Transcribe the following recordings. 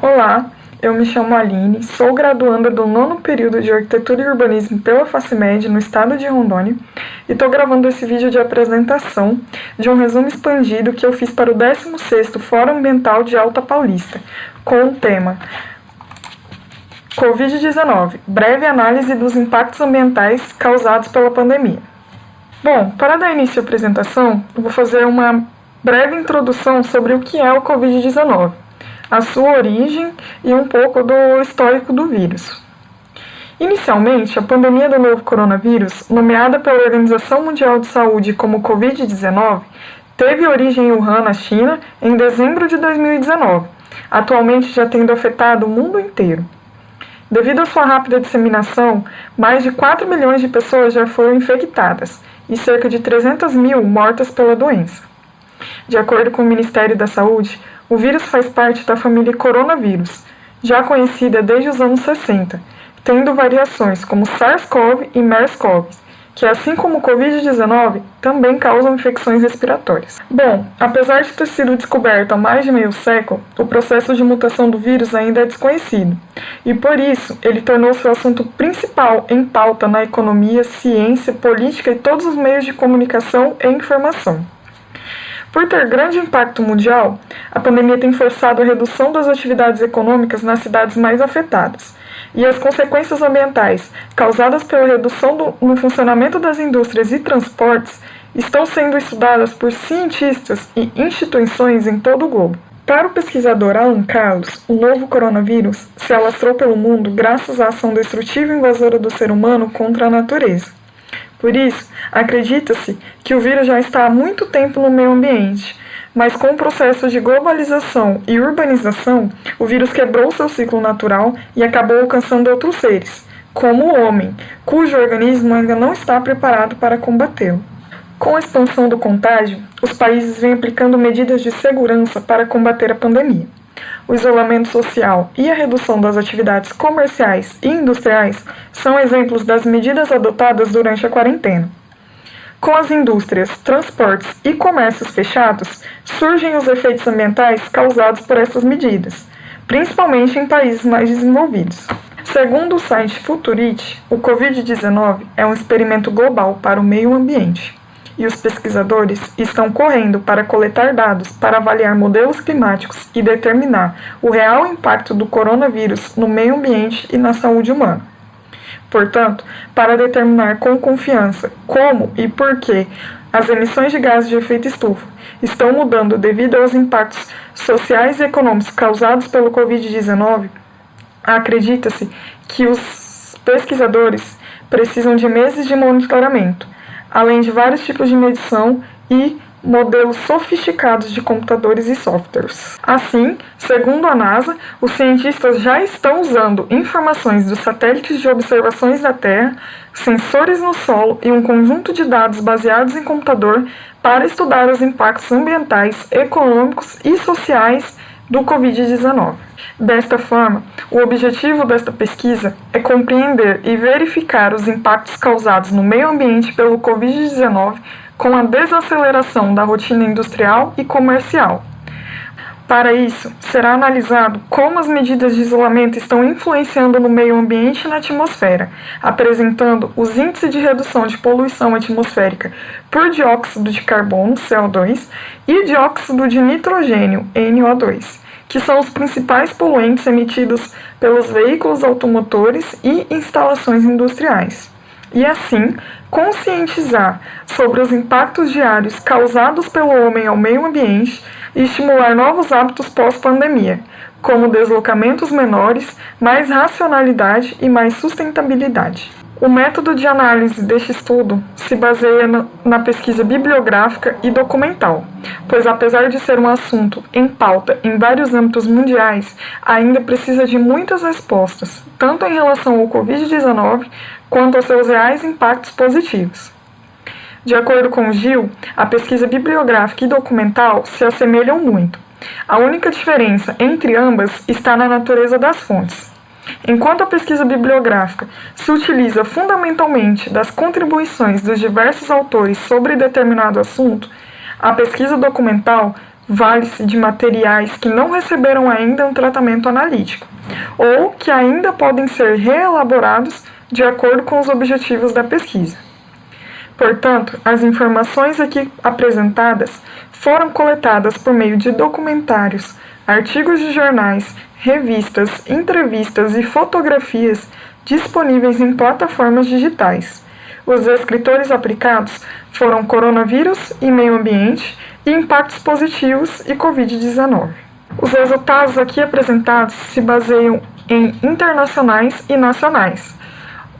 Olá, eu me chamo Aline, sou graduanda do 9º período de Arquitetura e Urbanismo pela Facimed no estado de Rondônia e estou gravando esse vídeo de apresentação de um resumo expandido que eu fiz para o 16º Fórum Ambiental de Alta Paulista, com o tema Covid-19, breve análise dos impactos ambientais causados pela pandemia. Bom, para dar início à apresentação, eu vou fazer uma breve introdução sobre o que é o Covid-19, a sua origem e um pouco do histórico do vírus. Inicialmente, a pandemia do novo coronavírus, nomeada pela Organização Mundial de Saúde como Covid-19, teve origem em Wuhan, na China, em dezembro de 2019, atualmente já tendo afetado o mundo inteiro. Devido à sua rápida disseminação, mais de 4 milhões de pessoas já foram infectadas e cerca de 300 mil mortas pela doença. De acordo com o Ministério da Saúde, o vírus faz parte da família coronavírus, já conhecida desde os anos 60, tendo variações como SARS-CoV e MERS-CoV, que assim como o Covid-19, também causam infecções respiratórias. Bom, apesar de ter sido descoberto há mais de meio século, o processo de mutação do vírus ainda é desconhecido, e por isso ele tornou-se o assunto principal em pauta na economia, ciência, política e todos os meios de comunicação e informação. Por ter grande impacto mundial, a pandemia tem forçado a redução das atividades econômicas nas cidades mais afetadas, e as consequências ambientais causadas pela redução no funcionamento das indústrias e transportes estão sendo estudadas por cientistas e instituições em todo o globo. Para o pesquisador Alan Carlos, o novo coronavírus se alastrou pelo mundo graças à ação destrutiva e invasora do ser humano contra a natureza. Por isso, acredita-se que o vírus já está há muito tempo no meio ambiente, mas com o processo de globalização e urbanização, o vírus quebrou seu ciclo natural e acabou alcançando outros seres, como o homem, cujo organismo ainda não está preparado para combatê-lo. Com a expansão do contágio, os países vêm aplicando medidas de segurança para combater a pandemia. O isolamento social e a redução das atividades comerciais e industriais são exemplos das medidas adotadas durante a quarentena. Com as indústrias, transportes e comércios fechados, surgem os efeitos ambientais causados por essas medidas, principalmente em países mais desenvolvidos. Segundo o site Futurity, o Covid-19 é um experimento global para o meio ambiente, e os pesquisadores estão correndo para coletar dados para avaliar modelos climáticos e determinar o real impacto do coronavírus no meio ambiente e na saúde humana. Portanto, para determinar com confiança como e por que as emissões de gases de efeito estufa estão mudando devido aos impactos sociais e econômicos causados pelo Covid-19, acredita-se que os pesquisadores precisam de meses de monitoramento, além de vários tipos de medição e modelos sofisticados de computadores e softwares. Assim, segundo a NASA, os cientistas já estão usando informações dos satélites de observações da Terra, sensores no solo e um conjunto de dados baseados em computador para estudar os impactos ambientais, econômicos e sociais do Covid-19. Desta forma, o objetivo desta pesquisa é compreender e verificar os impactos causados no meio ambiente pelo Covid-19 com a desaceleração da rotina industrial e comercial. Para isso, será analisado como as medidas de isolamento estão influenciando no meio ambiente e na atmosfera, apresentando os índices de redução de poluição atmosférica por dióxido de carbono, CO2, e dióxido de nitrogênio, NO2, que são os principais poluentes emitidos pelos veículos automotores e instalações industriais. E assim, conscientizar sobre os impactos diários causados pelo homem ao meio ambiente e estimular novos hábitos pós-pandemia, como deslocamentos menores, mais racionalidade e mais sustentabilidade. O método de análise deste estudo se baseia na pesquisa bibliográfica e documental, pois apesar de ser um assunto em pauta em vários âmbitos mundiais, ainda precisa de muitas respostas, tanto em relação ao Covid-19 quanto aos seus reais impactos positivos. De acordo com Gil, a pesquisa bibliográfica e documental se assemelham muito. A única diferença entre ambas está na natureza das fontes. Enquanto a pesquisa bibliográfica se utiliza fundamentalmente das contribuições dos diversos autores sobre determinado assunto, a pesquisa documental vale-se de materiais que não receberam ainda um tratamento analítico, ou que ainda podem ser reelaborados de acordo com os objetivos da pesquisa. Portanto, as informações aqui apresentadas foram coletadas por meio de documentários, artigos de jornais, revistas, entrevistas e fotografias disponíveis em plataformas digitais. Os descritores aplicados foram coronavírus e meio ambiente e impactos positivos e Covid-19. Os resultados aqui apresentados se baseiam em internacionais e nacionais,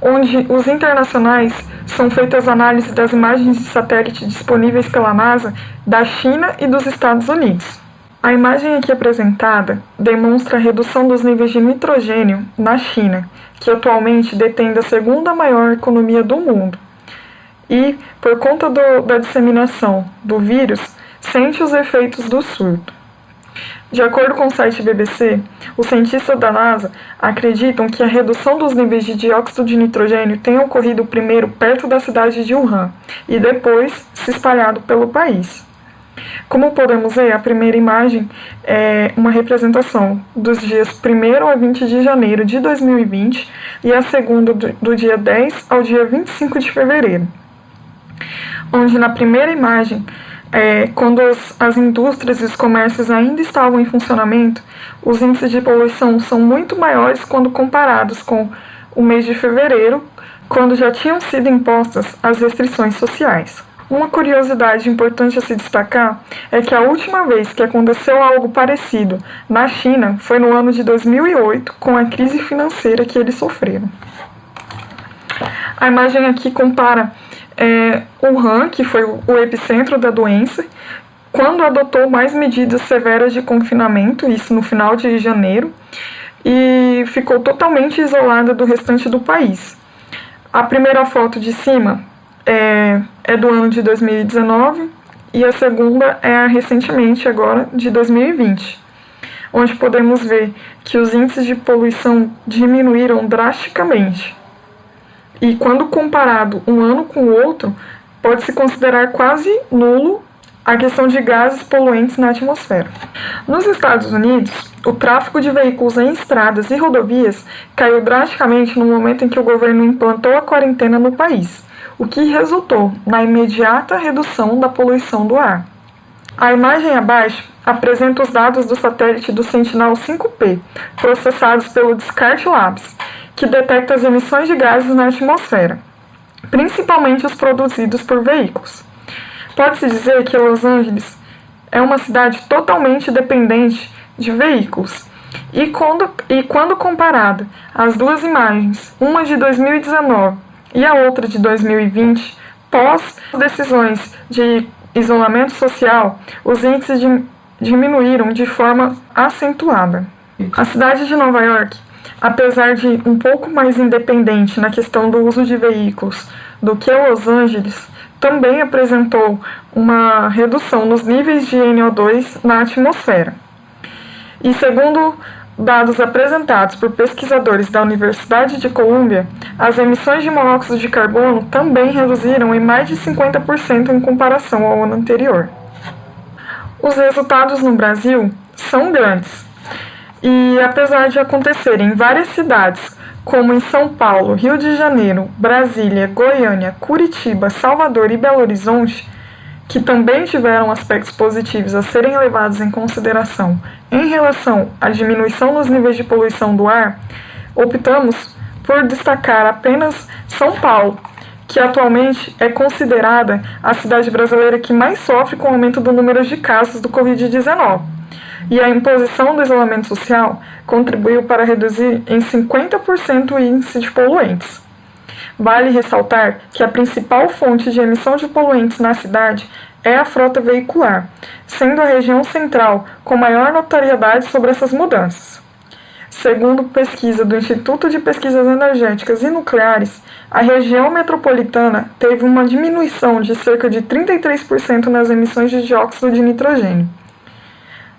onde os internacionais são feitas análises das imagens de satélite disponíveis pela NASA da China e dos Estados Unidos. A imagem aqui apresentada demonstra a redução dos níveis de nitrogênio na China, que atualmente detém a segunda maior economia do mundo. E, por conta da disseminação do vírus, sente os efeitos do surto. De acordo com o site BBC, os cientistas da NASA acreditam que a redução dos níveis de dióxido de nitrogênio tenha ocorrido primeiro perto da cidade de Wuhan e depois se espalhado pelo país. Como podemos ver, a primeira imagem é uma representação dos dias 1º a 20 de janeiro de 2020 e a segunda do dia 10 ao dia 25 de fevereiro, onde na primeira imagem, quando as indústrias e os comércios ainda estavam em funcionamento, os índices de poluição são muito maiores quando comparados com o mês de fevereiro, quando já tinham sido impostas as restrições sociais. Uma curiosidade importante a se destacar é que a última vez que aconteceu algo parecido na China foi no ano de 2008, com a crise financeira que eles sofreram. A imagem aqui compara Wuhan, que foi o epicentro da doença, quando adotou mais medidas severas de confinamento, isso no final de janeiro, e ficou totalmente isolada do restante do país. A primeira foto de cima é do ano de 2019 e a segunda é recentemente agora de 2020, onde podemos ver que os índices de poluição diminuíram drasticamente. E quando comparado um ano com o outro, pode-se considerar quase nulo a questão de gases poluentes na atmosfera. Nos Estados Unidos, o tráfego de veículos em estradas e rodovias caiu drasticamente no momento em que o governo implantou a quarentena no país, o que resultou na imediata redução da poluição do ar. A imagem abaixo apresenta os dados do satélite do Sentinel-5P, processados pelo Descartes Labs, que detecta as emissões de gases na atmosfera, principalmente os produzidos por veículos. Pode-se dizer que Los Angeles é uma cidade totalmente dependente de veículos, e quando comparada as duas imagens, uma de 2019 e a outra de 2020, pós decisões de isolamento social, os índices diminuíram de forma acentuada. A cidade de Nova York, apesar de um pouco mais independente na questão do uso de veículos do que Los Angeles, também apresentou uma redução nos níveis de NO2 na atmosfera. E segundo dados apresentados por pesquisadores da Universidade de Colômbia, as emissões de monóxido de carbono também reduziram em mais de 50% em comparação ao ano anterior. Os resultados no Brasil são grandes, e apesar de acontecerem em várias cidades, como em São Paulo, Rio de Janeiro, Brasília, Goiânia, Curitiba, Salvador e Belo Horizonte, que também tiveram aspectos positivos a serem levados em consideração em relação à diminuição nos níveis de poluição do ar, optamos por destacar apenas São Paulo, que atualmente é considerada a cidade brasileira que mais sofre com o aumento do número de casos do Covid-19. E a imposição do isolamento social contribuiu para reduzir em 50% o índice de poluentes. Vale ressaltar que a principal fonte de emissão de poluentes na cidade é a frota veicular, sendo a região central com maior notoriedade sobre essas mudanças. Segundo pesquisa do Instituto de Pesquisas Energéticas e Nucleares, a região metropolitana teve uma diminuição de cerca de 33% nas emissões de dióxido de nitrogênio.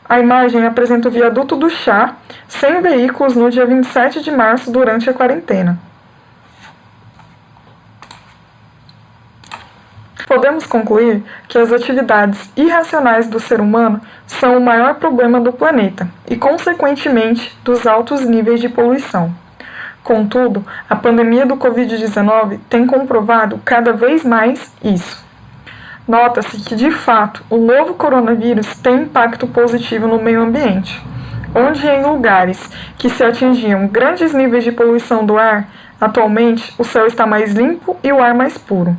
A imagem apresenta o viaduto do Chá, sem veículos, no dia 27 de março, durante a quarentena. Podemos concluir que as atividades irracionais do ser humano são o maior problema do planeta e, consequentemente, dos altos níveis de poluição. Contudo, a pandemia do Covid-19 tem comprovado cada vez mais isso. Nota-se que, de fato, o novo coronavírus tem impacto positivo no meio ambiente, onde em lugares que se atingiam grandes níveis de poluição do ar, atualmente o céu está mais limpo e o ar mais puro.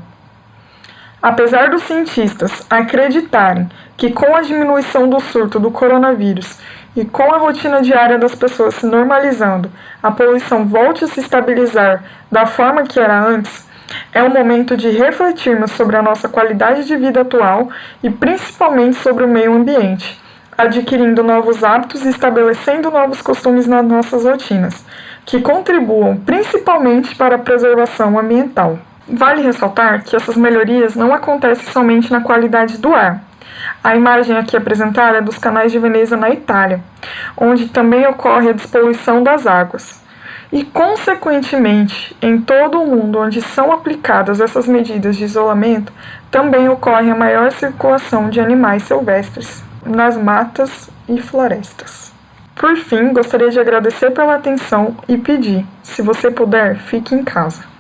Apesar dos cientistas acreditarem que com a diminuição do surto do coronavírus e com a rotina diária das pessoas se normalizando, a poluição volte a se estabilizar da forma que era antes, é o momento de refletirmos sobre a nossa qualidade de vida atual e principalmente sobre o meio ambiente, adquirindo novos hábitos e estabelecendo novos costumes nas nossas rotinas, que contribuam principalmente para a preservação ambiental. Vale ressaltar que essas melhorias não acontecem somente na qualidade do ar. A imagem aqui apresentada é dos canais de Veneza na Itália, onde também ocorre a despoluição das águas. E, consequentemente, em todo o mundo onde são aplicadas essas medidas de isolamento, também ocorre a maior circulação de animais silvestres nas matas e florestas. Por fim, gostaria de agradecer pela atenção e pedir, se você puder, fique em casa.